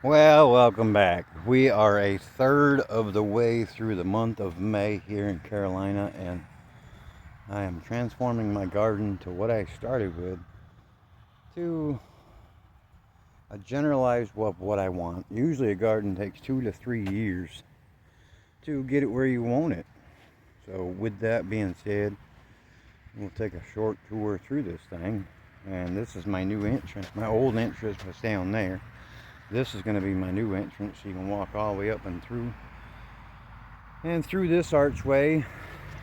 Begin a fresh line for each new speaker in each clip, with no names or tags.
Well, welcome back. We are a third of the way through the month of May here in Carolina, and I am transforming my garden to what I started with to a generalized of what I want. Usually, a garden takes 2 to 3 years to get it where you want it. So, with that being said, we'll take a short tour through this thing. And this is my new entrance. My old entrance was down there. This is going to be my new entrance. You can walk all the way up and through. And through this archway,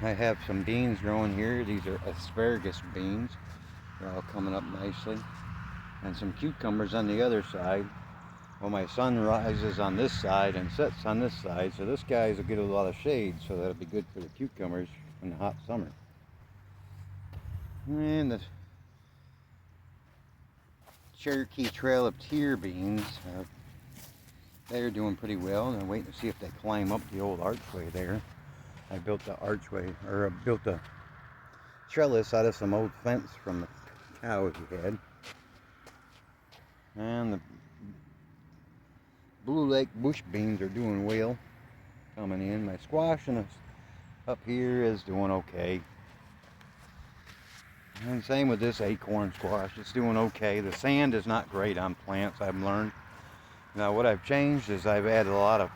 I have some beans growing here. These are asparagus beans. They're all coming up nicely. And some cucumbers on the other side. Well, my sun rises on this side and sets on this side, so this guy's will get a lot of shade, so that'll be good for the cucumbers in the hot summer. And the Cherokee Trail of Tear beans, they're doing pretty well, and I'm waiting to see if they climb up the old archway there. I built the archway, or I built a trellis out of some old fence from the cows we had. And the Blue Lake bush beans are doing well, coming in. My squash up here is doing okay. And same with this acorn squash, it's doing okay. The sand is not great on plants, I've learned. Now what I've changed is I've added a lot of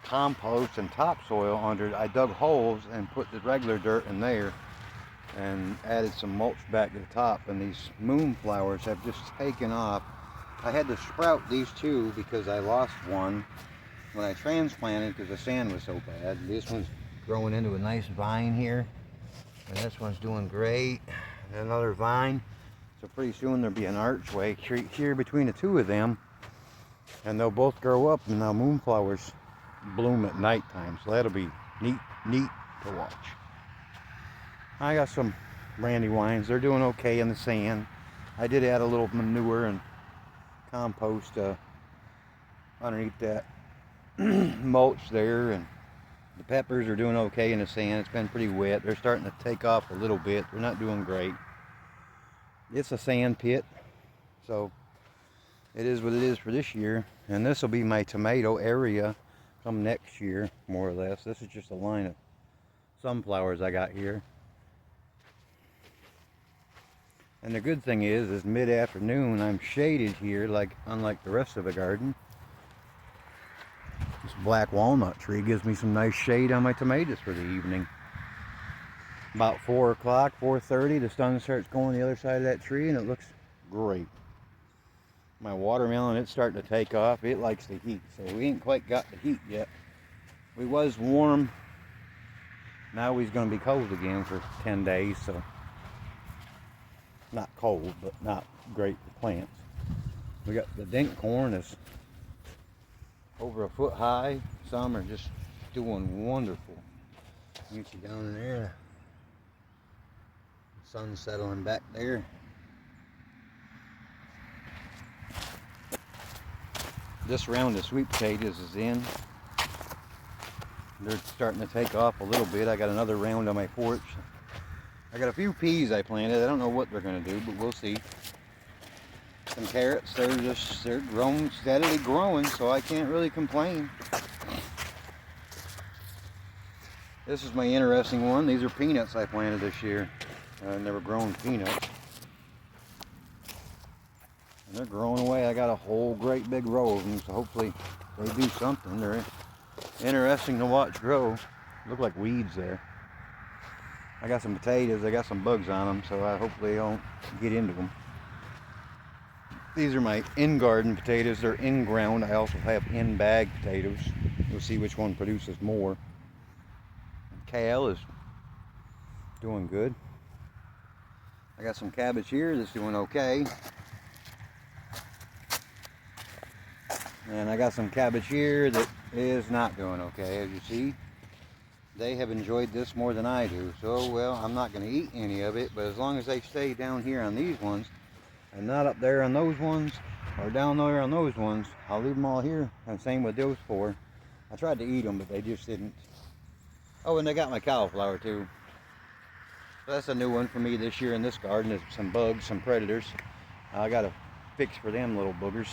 compost and topsoil under it. I dug holes and put the regular dirt in there and added some mulch back to the top, and these moonflowers have just taken off. I had to sprout these two because I lost one when I transplanted because the sand was so bad. This one's growing into a nice vine here, and this one's doing great. Another vine. So pretty soon there'll be an archway here between the two of them, and they'll both grow up, and now moonflowers bloom at nighttime. So that'll be neat to watch. I got some brandywines. They're doing okay in the sand. I did add a little manure and compost underneath that mulch there, and the peppers are doing okay in the sand. It's been pretty wet. They're starting to take off a little bit. They're not doing great. It's a sand pit, so it is what it is for this year. And this will be my tomato area come next year, more or less. This is just a line of sunflowers I got here. And the good thing is mid-afternoon I'm shaded here, unlike the rest of the garden. This black walnut tree gives me some nice shade on my tomatoes for the evening. About 4 o'clock, 4:30, the sun starts going the other side of that tree, and it looks great. My watermelon, it's starting to take off. It likes the heat, so we ain't quite got the heat yet. We was warm. Now we's going to be cold again for 10 days, so not cold, but not great for plants. We got the dink corn is over a foot high. Some are just doing wonderful. You see down in there, the sun's settling back there. This round of sweet potatoes is in. They're starting to take off a little bit. I got another round on my porch. I got a few peas I planted. I don't know what they're going to do, but we'll see. Some carrots, they're growing, steadily growing, so I can't really complain. This is my interesting one. These are peanuts I planted this year. I've never grown peanuts. And they're growing away. I got a whole great big row of them, so hopefully they do something. They're interesting to watch grow. Look like weeds there. I got some potatoes. I got some bugs on them, so I hopefully don't get into them. These are my in-garden potatoes. They're in-ground. I also have in-bag potatoes. We'll see which one produces more. Kale is doing good. I got some cabbage here that's doing okay. And I got some cabbage here that is not doing okay, as you see. They have enjoyed this more than I do. So, well, I'm not going to eat any of it, but as long as they stay down here on these ones, and not up there on those ones, or down there on those ones, I'll leave them all here. And same with those four. I tried to eat them, but they just didn't. Oh, and they got my cauliflower too. So that's a new one for me this year in this garden, is some bugs, some predators. I got a fix for them little boogers.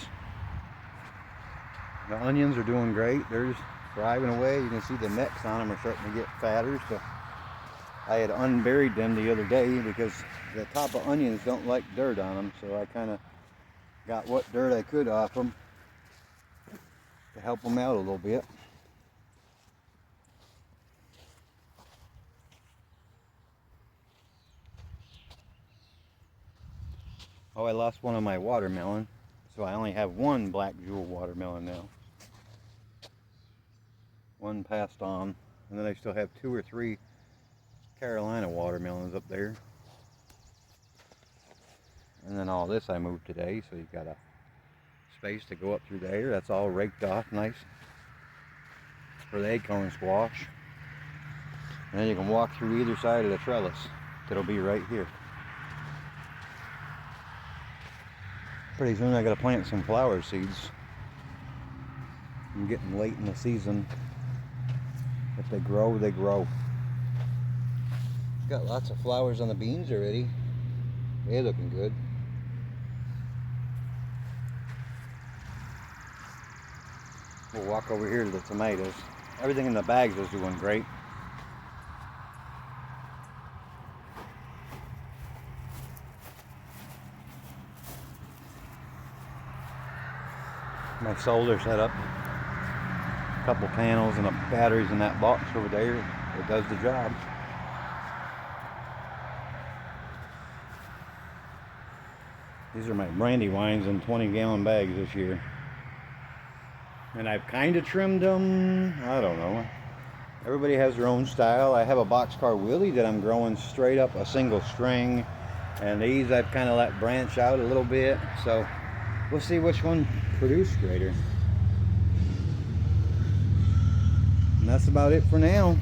The onions are doing great. They're just thriving away. You can see the necks on them are starting to get fatter. So I had unburied them the other day because the top of onions don't like dirt on them. So I kind of got what dirt I could off them to help them out a little bit. Oh, I lost one of my watermelon, so I only have one black jewel watermelon now. One passed on, and then I still have 2 or 3 Carolina watermelons up there. And then all this I moved today, so you've got a space to go up through there. That's all raked off nice for the acorn squash. And then you can walk through either side of the trellis that'll be right here. Pretty soon I gotta plant some flower seeds. I'm getting late in the season. If they grow, they grow. Got lots of flowers on the beans already. They're looking good. We'll walk over here to the tomatoes. Everything in the bags is doing great. My solar set up. A couple panels and the batteries in that box over there. It does the job. These are my brandywines in 20-gallon bags this year. And I've kind of trimmed them. I don't know. Everybody has their own style. I have a boxcar willy that I'm growing straight up a single string. And these I've kind of let branch out a little bit. So we'll see which one produces greater. And that's about it for now.